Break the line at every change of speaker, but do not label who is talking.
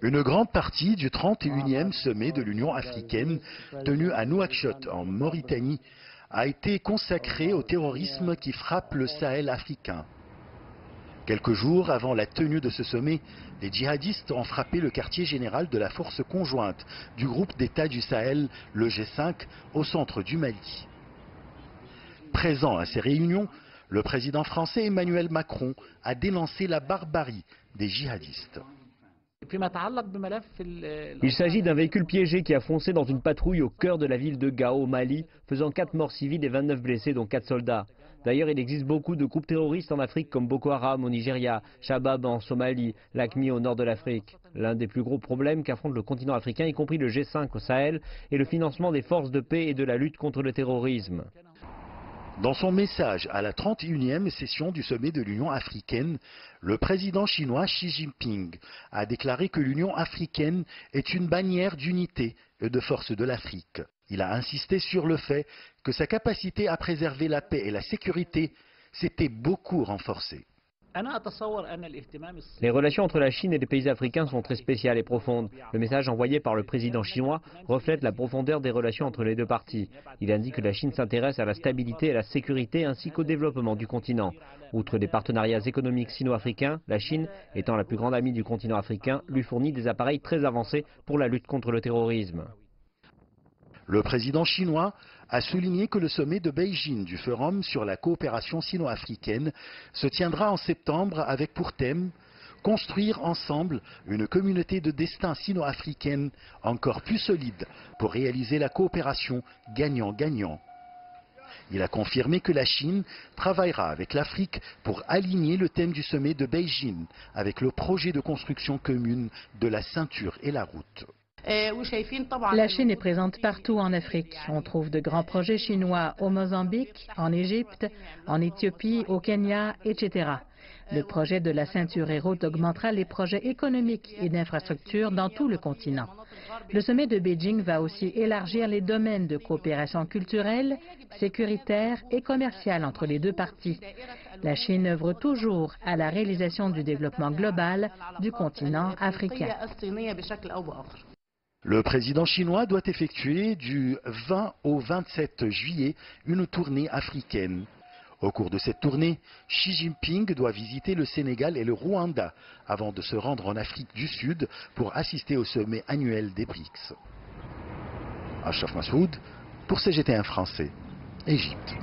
Une grande partie du 31e sommet de l'Union africaine, tenu à Nouakchott, en Mauritanie, a été consacrée au terrorisme qui frappe le Sahel africain. Quelques jours avant la tenue de ce sommet, les djihadistes ont frappé le quartier général de la force conjointe du groupe d'États du Sahel, le G5, au centre du Mali. Présent à ces réunions, le président français Emmanuel Macron a dénoncé la barbarie des djihadistes.
Il s'agit d'un véhicule piégé qui a foncé dans une patrouille au cœur de la ville de Gao, au Mali, faisant 4 morts civils et 29 blessés, dont 4 soldats. D'ailleurs, il existe beaucoup de groupes terroristes en Afrique comme Boko Haram au Nigeria, Shabab en Somalie, l'AQMI au nord de l'Afrique. L'un des plus gros problèmes qu'affronte le continent africain, y compris le G5 au Sahel, est le financement des forces de paix et de la lutte contre le terrorisme.
Dans son message à la 31e session du sommet de l'Union africaine, le président chinois Xi Jinping a déclaré que l'Union africaine est une bannière d'unité et de force de l'Afrique. Il a insisté sur le fait que sa capacité à préserver la paix et la sécurité s'était beaucoup renforcée.
Les relations entre la Chine et les pays africains sont très spéciales et profondes. Le message envoyé par le président chinois reflète la profondeur des relations entre les deux parties. Il indique que la Chine s'intéresse à la stabilité et à la sécurité ainsi qu'au développement du continent. Outre des partenariats économiques sino-africains, la Chine, étant la plus grande amie du continent africain, lui fournit des appareils très avancés pour la lutte contre le terrorisme.
Le président chinois a souligné que le sommet de Beijing du Forum sur la coopération sino-africaine se tiendra en septembre avec pour thème « Construire ensemble une communauté de destin sino-africaine encore plus solide pour réaliser la coopération gagnant-gagnant ». Il a confirmé que la Chine travaillera avec l'Afrique pour aligner le thème du sommet de Beijing avec le projet de construction commune de la ceinture et la route.
La Chine est présente partout en Afrique. On trouve de grands projets chinois au Mozambique, en Égypte, en Éthiopie, au Kenya, etc. Le projet de la ceinture et route augmentera les projets économiques et d'infrastructures dans tout le continent. Le sommet de Beijing va aussi élargir les domaines de coopération culturelle, sécuritaire et commerciale entre les deux parties. La Chine œuvre toujours à la réalisation du développement global du continent africain.
Le président chinois doit effectuer du 20 au 27 juillet une tournée africaine. Au cours de cette tournée, Xi Jinping doit visiter le Sénégal et le Rwanda avant de se rendre en Afrique du Sud pour assister au sommet annuel des BRICS. Achraf Massoud pour CGTN Français, Égypte.